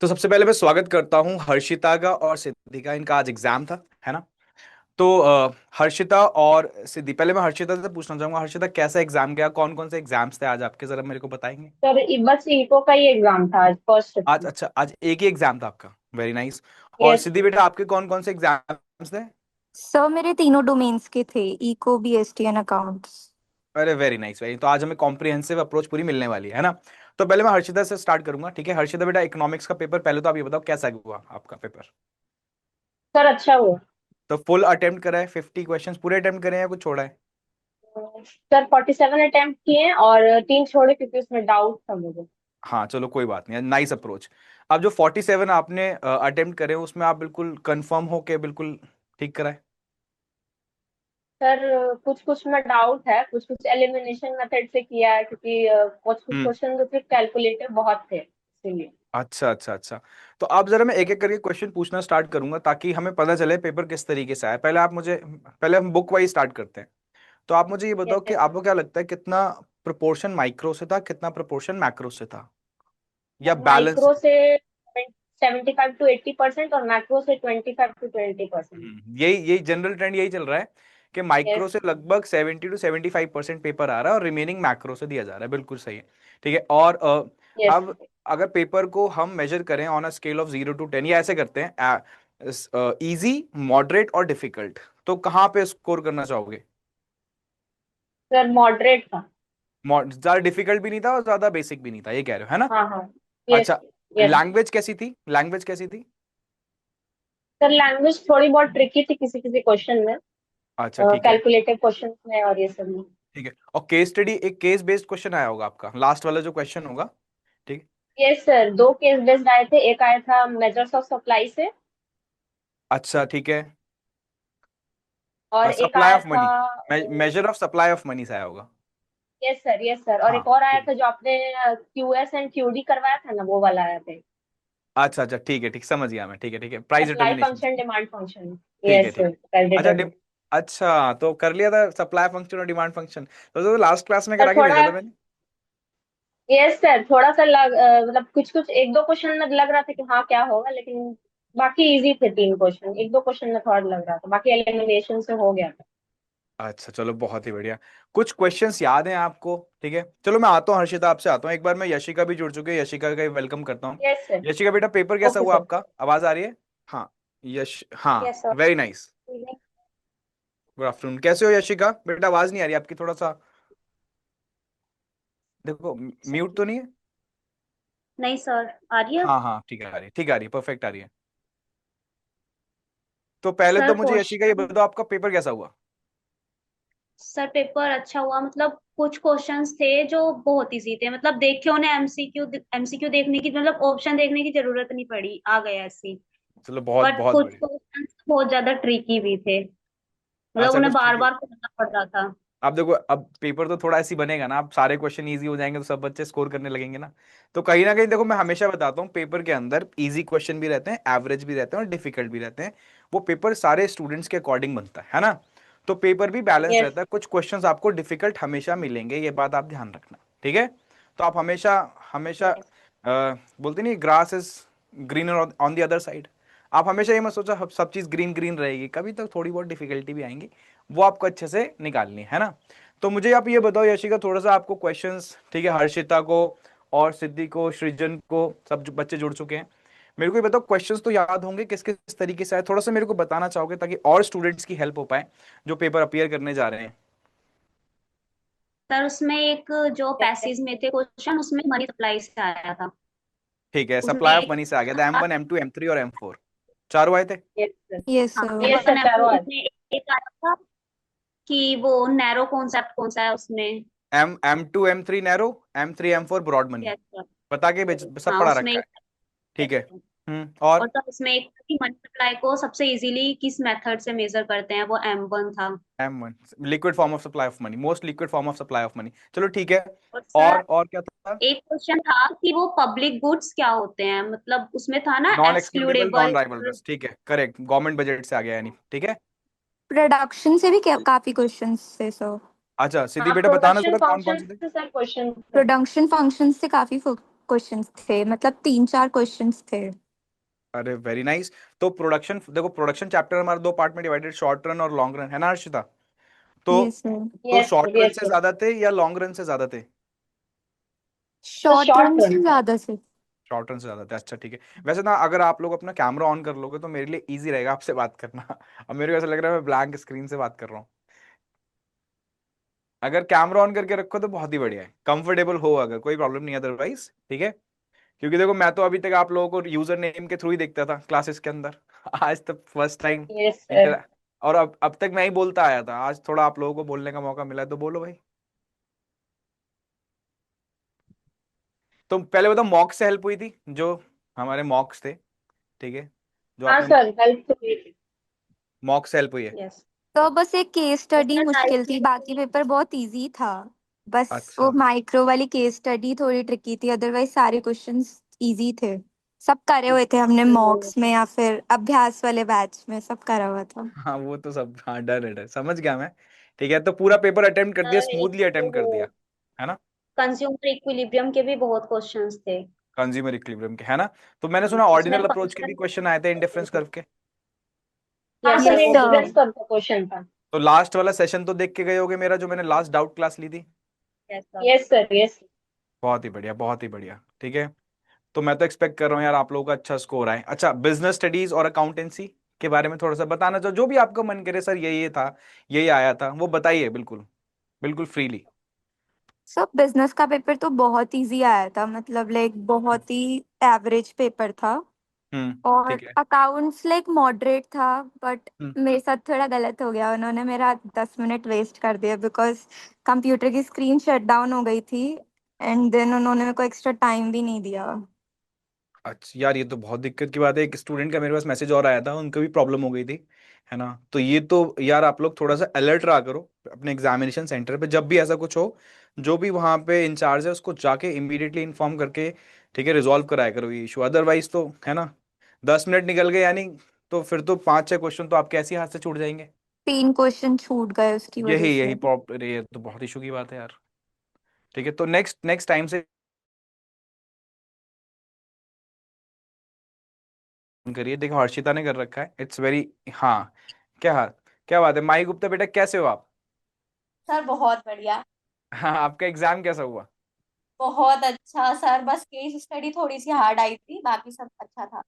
तो सबसे पहले मैं स्वागत करता हूँ हर्षिता का और सिद्धि का। इनका आज एग्जाम था, है ना। तो हर्षिता और सिद्धि, पहले मैं हर्षिता से पूछना चाहूंगा, हर्षिता कैसा एग्जाम गया, कौन कौन से एग्जाम्स थे आज आपके, जरा मेरे को बताएंगे। सर बस इको का ही एग्जाम था आज फर्स्ट शिफ्ट आज में। अच्छा, आज एक ही एग्जाम था आपका, वेरी नाइस। और यस सिद्धि सर। बेटा, आपके कौन कौन से एग्जाम्स थे। सर मेरे तीनों डोमेन्स के थे, इको, बीएसटी एंड अकाउंट्स। अरे वेरी नाइस, वेरी। तो आज हमें कॉम्प्रिहेंसिव अप्रोच पूरी मिलने वाली है ना। तो पहले मैं हर्षिता से स्टार्ट करूंगा, ठीक है। हर्षिता बेटा, इकोनॉमिक्स का पेपर, पहले तो आप ये बताओ कैसा हुआ आपका पेपर। सर अच्छा हुआ। तो फुल अटेम्प्ट करा है, 50 क्वेश्चंस पूरे अटेम्प्ट करे हैं या कुछ छोड़ा है। सर 47 अटेम्प्ट किए हैं और तीन छोड़े क्योंकि उसमें डाउट था मुझे। हाँ चलो कोई बात नहीं, नाइस अप्रोच। अब जो 47 आपने अटेम्प्ट करे हो, उसमें आप बिल्कुल कंफर्म हो के बिल्कुल ठीक कराए। सर कुछ कुछ में डाउट है, कुछ कुछ एलिमिनेशन मेथड से किया है क्योंकि कुछ कुछ हम्म। क्वेश्चन जो थे कैलकुलेटिव बहुत थे इसीलिए। अच्छा अच्छा अच्छा। तो अब जरा मैं एक एक करके क्वेश्चन पूछना स्टार्ट करूंगा ताकि हमें पता चले पेपर किस तरीके से आया। पहले हम बुक वाइज स्टार्ट करते हैं। तो आप मुझे ये बताओ कि यस आपको क्या लगता है, कितना प्रोपोर्शन माइक्रो से था, कितना प्रोपोर्शन मैक्रो से था, या सर बैलेंस। माइक्रो से 75 to 80% और मैक्रो से 25 to 20%। यही यही जनरल ट्रेंड यही चल रहा है कि माइक्रो यस। से लगभग 70 to 75% पेपर आ रहा है और रिमेनिंग मैक्रो से दिया जा रहा है, बिल्कुल सही है। ठीक है। और यस। अब अगर पेपर को हम मेजर करें on a scale of 0 to 10, या ऐसे करते हैं, इजी, मॉडरेट और डिफिकल्ट, तो कहाँ पे स्कोर करना चाहोगे। सर मॉडरेट था। ज्यादा डिफिकल्ट भी नहीं था और ज्यादा बेसिक भी नहीं था, ये कह रहे हो, है ना। हाँ हाँ। यस। अच्छा, यस। लैंग्वेज कैसी थी, लैंग्वेज कैसी थी। सर लैंग्वेज थोड़ी बहुत ट्रिकी थी किसी किसी क्वेश्चन में, अच्छा ठीक है। कैलकुलेटिव क्वेश्चन में और ये सब में। ठीक है। और केस स्टडी, एक केस बेस्ड क्वेश्चन आया होगा आपका, लास्ट वाला जो क्वेश्चन होगा। ठीक। यस सर, दो केस बेस्ड आए थे, एक आया था मेजर्स ऑफ सप्लाई से अच्छा ठीक है। और एक सप्लाई आया ऑफ था। Money, measure of supply of money से आया होगा। यस सर, यस सर, और हाँ एक और आया ठीक है। था जो आपने क्यूएस एंड क्यूडी करवाया था ना, वो वाला आया था। अच्छा अच्छा ठीक है, ठीक समझ गया मैं, ठीक है ठीक है, price supply determination. Function, demand function. ठीक है यस ठीक सर, है। प्राइस अच्छा डिटरमिनेशन। अच्छा, तो कर लिया था सप्लाई फंक्शन और डिमांड फंक्शन, तो लास्ट क्लास में सर करा के भेजा थोड़ा। था मैंने। यस सर, थोड़ा सा मतलब कुछ कुछ एक दो क्वेश्चन में लग रहा था कि हाँ क्या होगा, लेकिन बाकी इजी थे। तीन क्वेश्चन, एक दो क्वेश्चन में थोड़ा लग रहा था, बाकी एलिमिनेशन से हो गया था। अच्छा चलो बहुत ही बढ़िया। कुछ क्वेश्चंस याद हैं आपको, ठीक है। चलो मैं आता हूँ हर्षिता, आपसे आता हूँ। एक बार मैं यशिका भी जुड़ चुके हैं, यशिका का वेलकम करता हूँ। Yes sir. यशिका बेटा, पेपर कैसा ओके हुआ सर। आपका, आवाज आ रही है। हाँ। यश, हाँ yes sir. Very nice. Good afternoon, कैसे हो यशिका बेटा, आवाज नहीं आ रही आपकी, थोड़ा सा देखो, म्यूट तो नहीं है। नहीं सर, आ रही है। हाँ हाँ ठीक है, आ रही है, ठीक आ रही है, परफेक्ट आ रही है। तो पहले सर तो मुझे यशिका ये क्वेश्चन। बताओ, आपका पेपर कैसा हुआ। सर पेपर अच्छा हुआ, मतलब कुछ क्वेश्चंस थे जो बहुत इजी थे, मतलब देख के उन्हें एमसीक्यू देखने की, मतलब ऑप्शन देखने की जरूरत नहीं पड़ी, आ गया ऐसी। चलो बहुत बट बहुत कुछ बढ़िया। क्वेश्चंस बहुत ज्यादा ट्रिकी भी थे, मतलब अच्छा उन्हें कुछ बार ट्रिकी। बार पढ़ना पड़ रहा था। अब देखो, अब पेपर तो थोड़ा ऐसी बनेगा ना, अब सारे क्वेश्चन इजी हो जाएंगे तो सब बच्चे स्कोर करने लगेंगे ना। तो कहीं ना कहीं देखो, मैं हमेशा बताता हूँ, पेपर के अंदर इजी क्वेश्चन भी रहते हैं, एवरेज भी रहते हैं और डिफिकल्ट भी रहते हैं। वो पेपर सारे स्टूडेंट्स के अकॉर्डिंग बनता है ना। तो पेपर भी बैलेंस यस। रहता है, कुछ क्वेश्चंस आपको डिफिकल्ट हमेशा मिलेंगे, ये बात आप ध्यान रखना, ठीक है। तो आप हमेशा हमेशा बोलते नहीं, grass is greener on the other side. आप हमेशा ये मत सोचो सब चीज ग्रीन ग्रीन रहेगी, कभी तो थोड़ी बहुत डिफिकल्टी भी आएंगी, वो आपको अच्छे से निकालनी है ना। तो मुझे आप ये बताओ यशिका, थोड़ा सा आपको क्वेश्चंस, ठीक है, हर्षिता को और सिद्धि को, सृजन को, सब जो बच्चे जुड़ चुके हैं, मेरे को ये बताओ, क्वेश्चंस तो याद होंगे किस किस तरीके से आए, थोड़ा सा मेरे को बताना चाहोगे ताकि और स्टूडेंट्स की हेल्प हो पाए जो पेपर अपीयर करने जा रहे हैं। सर उसमें एक जो यस। पैसेज में थे क्वेश्चन, उसमें मनी सप्लाई से आया था। ठीक है, उसमें सप्लाई ऑफ एक मनी से आ गया था, था। M1 M2 M3 और M4, चारों आए थे। Yes sir. यस हाँ, sir. Yes sir, M1 M2, चारों आज। उसमें एक आया था कि वो नैरो कॉन्सेप्ट कौन सा है उसमें। M2 M3 narrow, M3 M4 broad money, yes sir. बता के सब हाँ पढ़ा उसमें रखा है। एक। ठीक है। और और तो इसमें एक था कि मनी सप्लाई को सबसे इजीली किस मेथड से मेजर करते हैं, वो M1 था। M1 liquid form of supply of money, most liquid form of supply of money, चलो ठीक है। और सर और क्या था। एक क्वेश्चन था कि वो पब्लिक गुड्स क्या होते हैं, मतलब उसमें था ना non excludable excludable. Non rivalries, ठीक है, करेक्ट, गवर्नमेंट बजट से आ गया यानी, ठीक है। प्रोडक्शन से भी काफी क्वेश्चंस थे सर। अच्छा सिद्धि हाँ, बेटा, बताना प्रोडक्शन जरा कौन कौन फंक्शन से थे। से सर क्वेश्चन थे। प्रोडक्शन फंक्शंस से काफी क्वेश्चंस थे, मतलब 3-4 क्वेश्चंस थे। अरे वेरी नाइस। तो प्रोडक्शन देखो, प्रोडक्शन चैप्टर हमारा 2 पार्ट में डिवाइडेड, शॉर्ट रन और लॉन्ग रन, है ना हर्षिता? तो यस सर। तो yes short sir, run yes से सर। ज्यादा थे या लॉन्ग रन से ज्यादा थे? तो शॉर्ट शॉर्ट रन रन से था। ज्यादा से। शॉर्ट रन से ज्यादा थे, अच्छा ठीक है। वैसे ना अगर आप लोग अपना कैमरा ऑन कर लोगे तो मेरे लिए इजी रहेगा आपसे बात करना। अब मेरे को ऐसा लग रहा है मैं ब्लैंक स्क्रीन से बात कर रहा हूँ। अगर कैमरा ऑन करके रखो तो बहुत ही बढ़िया है, कंफर्टेबल हो, अगर कोई प्रॉब्लम नहीं है अदरवाइज, ठीक है। क्योंकि देखो मैं तो अभी तक आप लोगों को यूजर नेम के थ्रू ही देखता था क्लासेस के अंदर। आज तक first time yes sir. Inter, और अब तक मैं ही बोलता आया था, आज थोड़ा आप लोगों को बोलने का मौका मिला है, तो बोलो भाई। तो पहले बताओ, मॉक से हेल्प हुई थी? जो हमारे मॉक्स थे, ठीक है, जो हाँ आपने सर, हेल्प तो हुई थी। मॉक से हेल्प हुई है? यस। तो बस एक केस स्टडी उसका मुश्किल थी, बाकी पेपर बहुत इजी था। बस वो अच्छा। माइक्रो वाली केस स्टडी थोड़ी ट्रिकी थी, अदरवाइज सारे क्वेश्चंस इजी थे। सब करे हुए थे हमने टाइप। मॉक्स में या फिर अभ्यास वाले बैच में, सब करा हुआ था। हाँ वो तो सब, हाँ डर है, डर समझ गया मैं। ठीक है, तो पूरा पेपर अटेम्प्ट कर दिया, सर स्मूथली अटेम्प्ट कर दिया, है ना? कंज्यूमर इक्विलिब्रियम के भी बहुत क्वेश्चंस थे। कंज्यूमर इक्विलिब्रियम के, है ना? तो मैंने हाँ, सुना उसमें ऑर्डिनल अप्रोच के भी क्वेश्चन आए थे इंडिफरेंस फंक्शन। कर्व के। हाँ यस सर, सर, यस वो भी सर। इंटरेस्ट करता क्वेश्चन था। तो लास्ट वाला सेशन तो देख के गए होगे मेरा, जो मैंने लास्ट डाउट क्लास ली थी। Yes sir. Yes sir, yes. बहुत ही बढ़िया, बहुत ही बढ़िया, ठीक है। तो मैं तो एक्सपेक्ट कर रहा हूँ यार आप लोगों का अच्छा स्कोर आए। अच्छा, बिजनेस स्टडीज और अकाउंटेंसी के बारे में थोड़ा सा बताना चाहो, जो भी आपका मन करे, सर ये था, यही आया था, वो बताइए, बिल्कुल बिल्कुल फ्रीली। सब बिजनेस का पेपर तो बहुत इजी आया था, मतलब लाइक बहुत ही एवरेज पेपर था। और ठीक है। अकाउंट्स लाइक मॉडरेट था, बट हम्म। मेरे साथ थोड़ा गलत हो गया, उन्होंने मेरा 10 मिनट वेस्ट कर दिया बिकॉज कंप्यूटर की स्क्रीन शट डाउन हो गई थी। एंड देन उन्होंने मेरे को एक्स्ट्रा टाइम भी नहीं दिया। अच्छा यार, ये तो बहुत दिक्कत की बात है। एक स्टूडेंट का मेरे पास मैसेज और आया था, उनको भी प्रॉब्लम हो गई थी, है ना? तो ये तो यार आप लोग थोड़ा सा अलर्ट रहा करो अपने एग्जामिनेशन सेंटर पे, जब भी ऐसा कुछ हो, जो भी वहाँ पे इंचार्ज है उसको जाके इमीडिएटली इन्फॉर्म करके, ठीक है, रिजॉल्व कराया करो ये इशू। अदरवाइज तो, है ना, 10 मिनट निकल गए यानी, तो फिर तो 5-6 क्वेश्चन तो आपके ऐसे ही हाथ से छूट जाएंगे। 3 क्वेश्चन छूट गए उसकी वजह यही से। यही प्रॉब्लम, ये तो बहुत इशू की बात है यार। ठीक है, तो नेक्स्ट नेक्स्ट टाइम से करिए। देखो हर्षिता ने कर रखा है, इट्स वेरी, हाँ। क्या हाल, क्या बात है माही गुप्ता, बेटा कैसे हो आप? सर बहुत बढ़िया। हाँ, आपका एग्जाम कैसा हुआ? बहुत अच्छा सर, बस केस स्टडी थोड़ी सी हार्ड आई थी, बाकी सब अच्छा था।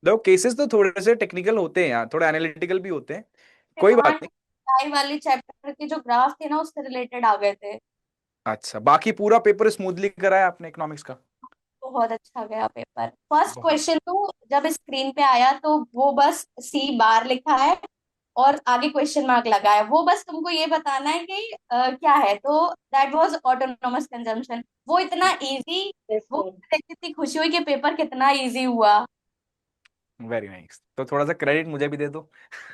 देखो केसेस तो थोड़े से टेक्निकल होते हैं यार, थोड़े एनालिटिकल भी होते हैं, फिर कोई बात वहाँ नहीं। टाई वाली चैप्टर के जो ग्राफ थे ना, उससे रिलेटेड आ गए थे। अच्छा, बाकी पूरा पेपर स्मूथली कराया आपने इकोनॉमिक्स का? बहुत अच्छा गया पेपर। फर्स्ट बहुत। क्वेश्चन तो जब स्क्रीन पे आया तो वो बस सी बार लिखा है और आगे क्वेश्चन मार्क लगा है, वो बस तुमको ये बताना है कि क्या है। तो दैट वाज ऑटोनोमस कंजम्पशन। वो इतना इजी। यस वो सर। देख के इतनी खुशी हुई कि पेपर कितना इजी हुआ। वेरी नाइस, तो थोड़ा सा क्रेडिट मुझे भी दे दो।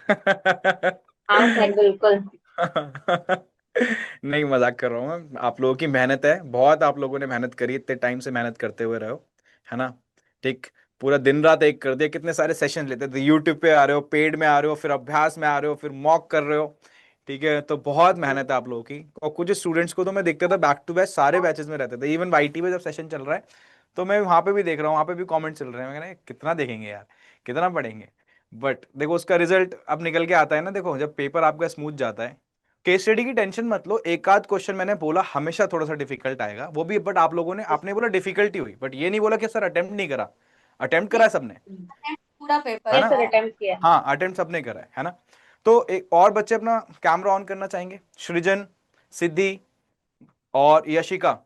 हाँ सर, बिल्कुल। नहीं, मजाक कर रहा हूँ मैं, आप लोगों की मेहनत है बहुत, आप लोगों ने मेहनत करी, इतने टाइम से मेहनत करते हुए रहो, है ना? ठीक, पूरा दिन रात एक कर दिया, कितने सारे सेशन लेते थे, यूट्यूब पे आ रहे हो, पेड में आ रहे हो, फिर अभ्यास में आ रहे हो, फिर मॉक कर रहे हो, ठीक है, तो बहुत मेहनत है आप लोगों की। और कुछ स्टूडेंट्स को तो मैं देखता था बैक टू बैक सारे बैचेस में रहते थे, इवन वाईटी पे जब सेशन चल रहा है तो मैं वहां पे भी देख रहा हूँ, वहां पे भी कमेंट चल रहे हैं, मैं कह रहा कितना देखेंगे यार, कितना पढ़ेंगे। बट देखो उसका रिजल्ट अब निकल के आता है ना, देखो जब पेपर आपका स्मूथ जाता है। केस स्टडी की टेंशन मत लो, एक आध क्वेश्चन मैंने बोला हमेशा थोड़ा सा डिफिकल्ट आएगा, वो भी, बट आप लोगों ने, आपने बोला डिफिकल्टी हुई, बट ये नहीं बोला कि सर अटेम्प्ट नहीं करा। अटेम्प्ट करा है सबने, पूरा पेपर है यस ना? हुआ सर, है। अटेम्प्ट किया। हाँ, अटेम्प्ट सबने करा है ना? तो एक और बच्चे अपना कैमरा ऑन करना चाहेंगे, सृजन, सिद्धि और यशिका।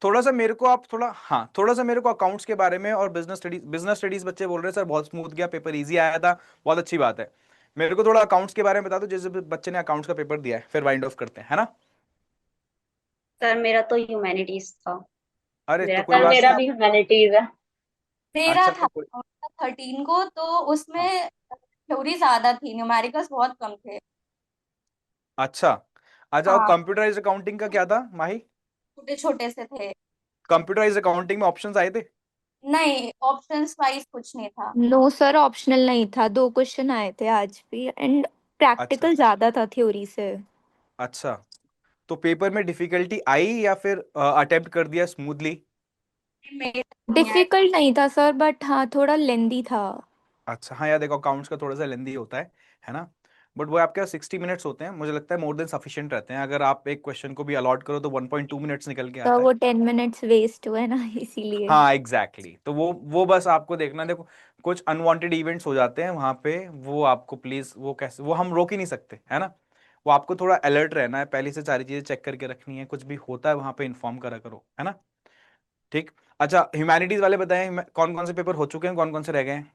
थोड़ा सा मेरे को आप थोड़ा, हाँ थोड़ा सा मेरे को अकाउंट्स के बारे में और बिजनेस स्टडीज बच्चे बोल रहे हैं सर बहुत स्मूथ गया पेपर, इजी आया था, बहुत अच्छी बात है। मेरे को थोड़ा अकाउंट्स के बारे में बता दो, जैसे बच्चे ने अकाउंट्स का पेपर दिया है, फिर वाइंड ऑफ करते हैं, है ना? सर मेरा तो ह्यूमैनिटीज था। अरे मेरा तो कोई सर, बात नहीं मेरा आप, भी ह्यूमैनिटीज है। मेरा अच्छा था तो कोई, 13 को, तो हाँ, उसमें थ्योरी ज्यादा थी, न्यूमेरिकल्स बहुत कम थे। अच्छा। अच्छा, और हाँ, कंप्यूटराइज अकाउंटिंग का क्या था माही? छोटे छोटे से थे। कंप्यूटराइज अकाउंटिंग में ऑप्शंस आए थे? नहीं, ऑप्शंस वाइज कुछ नहीं था। नो सर, ऑप्शनल नहीं था, 2 क्वेश्चन आए थे आज भी, एंड अच्छा। प्रैक्टिकल ज्यादा था थ्योरी से। अच्छा, तो पेपर में डिफिकल्टी आई या फिर अटेम्प्ट कर दिया स्मूथली? मेरे तो नहीं आया। डिफिकल्ट नहीं था सर, बट हाँ थोड़ा लेंदी था। अच्छा, हाँ यार देखो, अकाउंट्स का थोड़ा सा लेंदी होता है ना। बट वो आपके 60 मिनट्स होते हैं, मुझे लगता है मोर देन सफिशिएंट रहते हैं। अगर आप एक क्वेश्चन को भी अलॉट करो तो 1.2 मिनट्स निकल के तो आता है। वो 10 मिनट्स वेस्ट हुए ना इसीलिए। हाँ एग्जैक्टली तो वो बस आपको देखना, देखो कुछ अनवांटेड इवेंट्स हो जाते हैं वहां पे, वो आपको प्लीज, वो कैसे, वो हम रोक ही नहीं सकते है ना। वो आपको थोड़ा अलर्ट रहना है, पहले से सारी चीजें चेक करके रखनी है, कुछ भी होता है वहां पे इन्फॉर्म करा करो, है ना। ठीक। अच्छा, ह्यूमैनिटीज वाले बताएं, कौन कौन से पेपर हो चुके हैं, कौन कौन से रह गए हैं।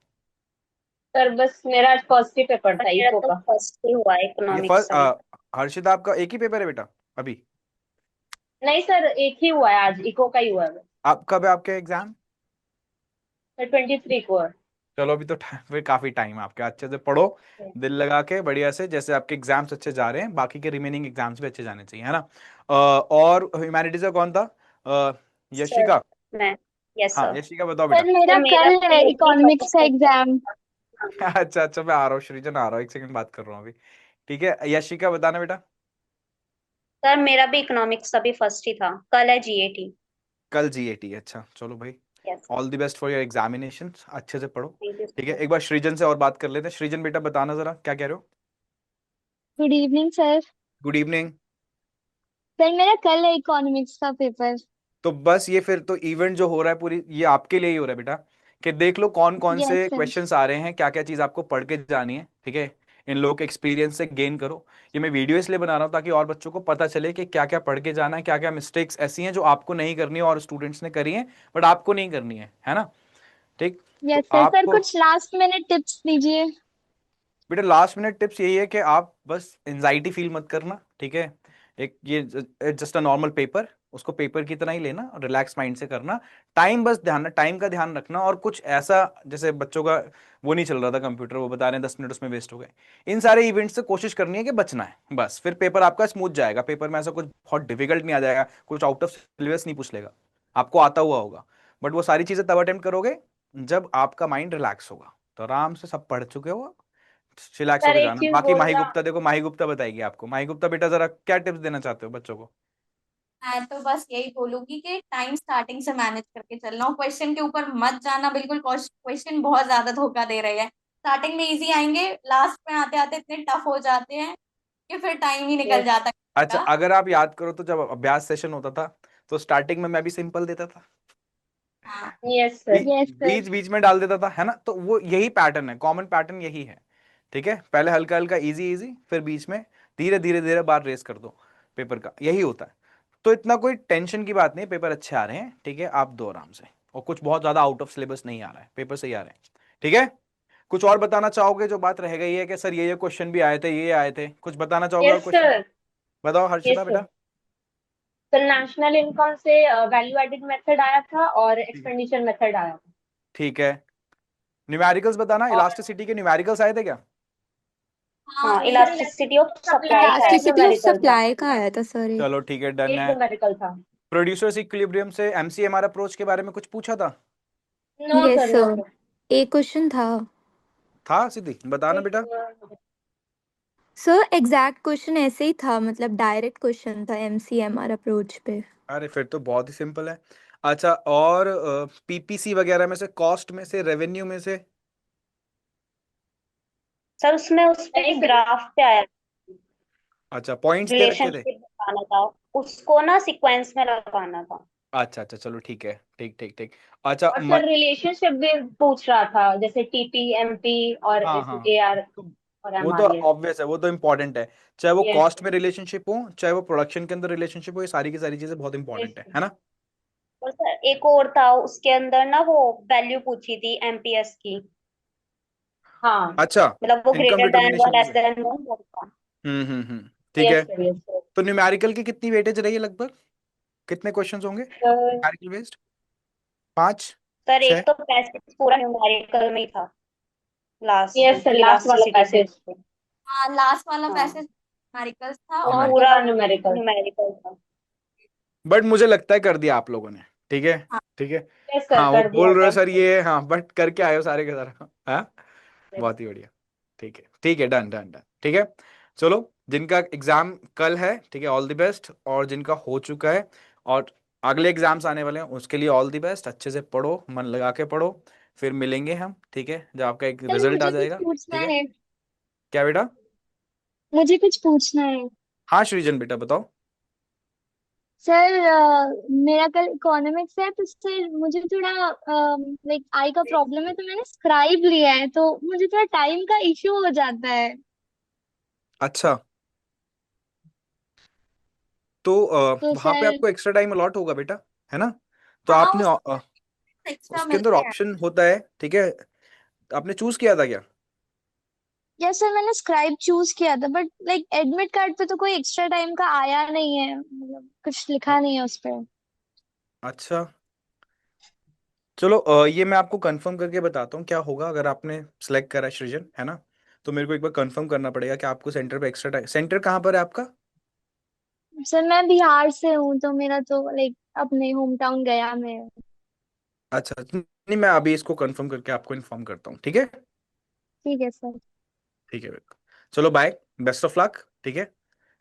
सर बस मेरा आज फर्स्ट ही पेपर था मेरा इको तो का। फर्स्ट ही हुआ है ये इकोनॉमिक्स का। फर्स्ट, हर्षिता आपका एक ही पेपर है बेटा अभी। नहीं सर, एक ही हुआ है, आज इको का ही हुआ है बस। आप कब है आपके एग्जाम। सर 23 को है। चलो अभी तो फिर काफी टाइम है आपके, अच्छे से पढ़ो, दिल लगा के बढ़िया से, जैसे आपके एग्जाम्स अच्छे जा रहे हैं बाकी के रिमेनिंग एग्जाम्स भी अच्छे जाने चाहिए, है ना। और ह्यूमैनिटीज का कौन था, सर यशिका। मैं, यस हाँ सर। यशिका बताओ बेटा। सर मेरा तो मेरा कल तो है यही इकोनॉमिक्स का टॉपिक एग्जाम। है। अच्छा अच्छा, मैं आ रहा हूँ, सृजन आ रहा हूँ, एक सेकंड बात कर रहा हूँ अभी। ठीक है, यशिका बताना बेटा। सर मेरा भी इकोनॉमिक्स का भी फर्स्ट ही था, कल है जीएटी। कल जीएटी, अच्छा चलो भाई, yes. All the best for your examination, अच्छे से पढ़ो। थैंक यू ठीक है, सर। एक बार सृजन से और बात कर लेते हैं। सृजन बेटा बताना जरा, क्या कह रहे हो। Good evening sir. Good evening. Sir मेरा कल है इकोनॉमिक्स का पेपर। तो बस ये फिर तो इवेंट जो हो रहा है पूरी, ये आपके लिए ही हो रहा है बेटा, कि देख लो कौन कौन यस से सर। क्वेश्चंस आ रहे हैं, क्या क्या चीज आपको पढ़ के जानी है, ठीक है। इन लोगों के एक्सपीरियंस से गेन करो। ये मैं वीडियो इसलिए बना रहा हूँ ताकि और बच्चों को पता चले कि क्या क्या पढ़ के जाना है, क्या क्या मिस्टेक्स ऐसी हैं जो आपको नहीं करनी है और स्टूडेंट्स ने करी है बट आपको नहीं करनी है ना। ठीक। यस तो सर, सर आपको कुछ लास्ट मिनट टिप्स दीजिए। बेटा लास्ट मिनट टिप्स यही है कि आप बस एंजाइटी फील मत करना, ठीक है। एक ये जस्ट अ नॉर्मल पेपर, उसको पेपर की तरह ही लेना, रिलैक्स माइंड से करना। टाइम बस ध्यान, टाइम का ध्यान रखना, और कुछ ऐसा जैसे बच्चों का वो नहीं चल रहा था कंप्यूटर, वो बता रहे हैं 10 मिनट उसमें वेस्ट हो गए। इन सारे इवेंट से कोशिश करनी है कि बचना है, बस फिर पेपर आपका स्मूथ जाएगा। पेपर में ऐसा कुछ बहुत डिफिकल्ट नहीं आ जाएगा, कुछ आउट ऑफ सिलेबस नहीं पूछ लेगा, आपको आता हुआ होगा। बट वो सारी चीजें तब अटेम्प्ट करोगे जब आपका माइंड रिलैक्स होगा, तो आराम से सब पढ़ चुके हो, चिलैक्स सर होके एक जाना। चीज बाकी माही बोलना। गुप्ता, देखो माही गुप्ता बताएगी आपको। माही गुप्ता बेटा जरा क्या टिप्स देना चाहते हो बच्चों को। मैं तो बस यही बोलूंगी कि टाइम स्टार्टिंग से मैनेज करके चलना, क्वेश्चन के ऊपर मत जाना बिल्कुल। क्वेश्चन बहुत ज्यादा धोखा दे रहे हैं। स्टार्टिंग में इजी आएंगे, लास्ट में आते आते इतने टफ हो जाते हैं कि फिर टाइम ही निकल यस। जाता अच्छा, है। अगर आप याद करो तो जब अभ्यास सेशन होता था तो स्टार्टिंग में मैं भी सिंपल देता था, हाँ। Yes sir. Yes sir. बीच बीच में डाल देता था, है ना। तो वो यही पैटर्न है, कॉमन पैटर्न यही है। ठीक है, पहले हल्का हल्का इजी इजी, फिर बीच में धीरे धीरे धीरे बार रेस कर दो पेपर का, यही होता है। तो इतना कोई टेंशन की बात नहीं, पेपर अच्छे आ रहे हैं, ठीक है, आप दो आराम से। और कुछ बहुत ज्यादा आउट ऑफ सिलेबस नहीं आ रहा है, पेपर सही आ रहे हैं, ठीक है। कुछ और बताना चाहोगे, जो बात रह गई है कि सर ये क्वेश्चन भी आए थे, ये आए थे, कुछ बताना चाहोगे और यस क्वेश्चन। सर। बताओ यस हर्षिता सर। बेटा। सर नेशनल इनकम से वैल्यू एडेड मेथड आया था और ठीक है। एक्सपेंडिचर मेथड आया था। ठीक है, न्यूमेरिकल्स बताना, और इलास्टिसिटी के न्यूमेरिकल्स आए थे क्या। हाँ हाँ, ये sir elasticity of supply supply का का है। एक इलास्टिसिटी ऑफ न्यूमेरिकल था। सप्लाई का आया था सर एक। चलो ठीक है, डन एक है। न्यूमेरिकल था। प्रोड्यूसर्स इक्विलिब्रियम से एमसीएमआर अप्रोच के बारे में कुछ पूछा था। No yes sir, no sir, sir. एक क्वेश्चन था। था सिद्धि, बताना बेटा। सर एग्जैक्ट क्वेश्चन ऐसे ही था, मतलब डायरेक्ट क्वेश्चन था एमसीएमआर अप्रोच पे। अरे फिर तो बहुत ही सिंपल है। अच्छा, और पीपीसी वगैरह में से, कॉस्ट में से, रेवेन्यू में से। सर उसमें उस पे नहीं सर। ग्राफ पे आया, अच्छा, पॉइंट्स दे रखे थे। रिलेशनशिप बताना था, उसको ना सीक्वेंस में लगाना था। अच्छा अच्छा, चलो ठीक है, ठीक ठीक ठीक। अच्छा और सर रिलेशनशिप भी पूछ रहा था, जैसे टीपी एमपी और हाँ हाँ, ए आर तो और वो एम तो आर एस। ऑब्वियस है, वो तो इम्पोर्टेंट है। चाहे वो यस कॉस्ट में रिलेशनशिप हो, चाहे वो प्रोडक्शन के अंदर रिलेशनशिप हो, ये सारी की सारी चीजें बहुत इंपॉर्टेंट है ना। और सर एक और था उसके अंदर ना, वो वैल्यू पूछी थी एमपीएस की, हाँ। अच्छा, मतलब वो इनकम ग्रेटर देन व डिटर्मिनेशन में लेस से। Than one. ठीक यस है। Sir, yes sir. तो न्यूमेरिकल की कितनी वेटेज रही है लगभग, कितने क्वेश्चंस होंगे सर न्यूमेरिकल बेस्ड। पांच, सर एक छह। तो पैसेज पूरा न्यूमेरिकल में ही था, लास्ट यस सर, लास्ट वाला इलास्टिसिटी से पैसेज। लेके। हाँ, लास्ट वाला हाँ, पैसेज न्यूमेरिकल्स था। वो और न्यूमेरिकल, पूरा न्यूमेरिकल। न्यूमेरिकल था। बट मुझे लगता है कर दिया आप लोगों ने, ठीक है। हाँ, ठीक है। यस सर, हाँ, वो कर दिया बोल रहे हो सर। सर ये, हाँ बट करके आए हो सारे के सारा, हाँ। बहुत ही बढ़िया। ठीक है ठीक है, डन डन डन, ठीक है। चलो, जिनका एग्जाम कल है, ठीक है, ऑल द बेस्ट। और जिनका हो चुका है, और अगले एग्जाम्स आने वाले हैं, उसके लिए ऑल द बेस्ट। अच्छे से पढ़ो, मन लगा के पढ़ो, फिर मिलेंगे हम, ठीक है, जब आपका एक सर रिजल्ट आ मुझे कुछ जाएगा। पूछना ठीक है, है। क्या बेटा? मुझे कुछ पूछना है। हाँ सृजन बेटा बताओ। सर मेरा कल इकोनॉमिक्स है, तो सर मुझे थोड़ा लाइक आई का प्रॉब्लम है, तो मैंने स्क्राइब लिया है, तो मुझे थोड़ा टाइम का इश्यू हो जाता है। अच्छा, तो तो वहां पे सर आपको एक्स्ट्रा टाइम अलॉट होगा बेटा, है ना? तो हाँ, आपने एक्स्ट्रा उसके अंदर मिलते हैं। ऑप्शन होता है, ठीक है, आपने चूज किया था क्या? यस सर, मैंने स्क्राइब चूज किया था, बट लाइक एडमिट कार्ड पे तो कोई एक्स्ट्रा टाइम का आया नहीं है, मतलब कुछ अ- लिखा नहीं है उस पे। अच्छा, चलो ये मैं आपको कंफर्म करके बताता हूँ क्या होगा अगर आपने सेलेक्ट करा है सृजन, है ना? तो मेरे को एक बार कंफर्म करना पड़ेगा कि आपको सेंटर पे एक्स्ट्रा टाइम, सेंटर कहाँ पर है आपका? सर मैं बिहार से हूँ, तो मेरा तो लाइक अपने होम टाउन गया में है। अच्छा, नहीं मैं अभी इसको कंफर्म करके आपको इन्फॉर्म करता हूँ, ठीक है? ठीक है सर। ठीक है बेटा, चलो बाय, बेस्ट ऑफ लक, ठीक है?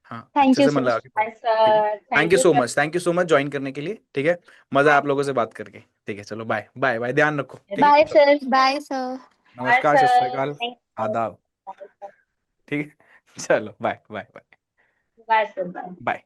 हाँ, थैंक अच्छे यू से मन सर। लगा के पढ़ो। बाय ठीक है, sir, thank thank you you so sir. Much, thank you so much join करने के लिए, ठीक है। मजा आया आप लोगों से बाय करके, ठीक है, चलो बाय बाय बाय, ध्यान रखो, ठीक है, बाय चलो। सर। Bye sir. बाय नमस्कार, सत श्री सर, अकाल, थैंक आदाब, यू। ठीक है। चलो bye bye bye bye sir, bye. Bye.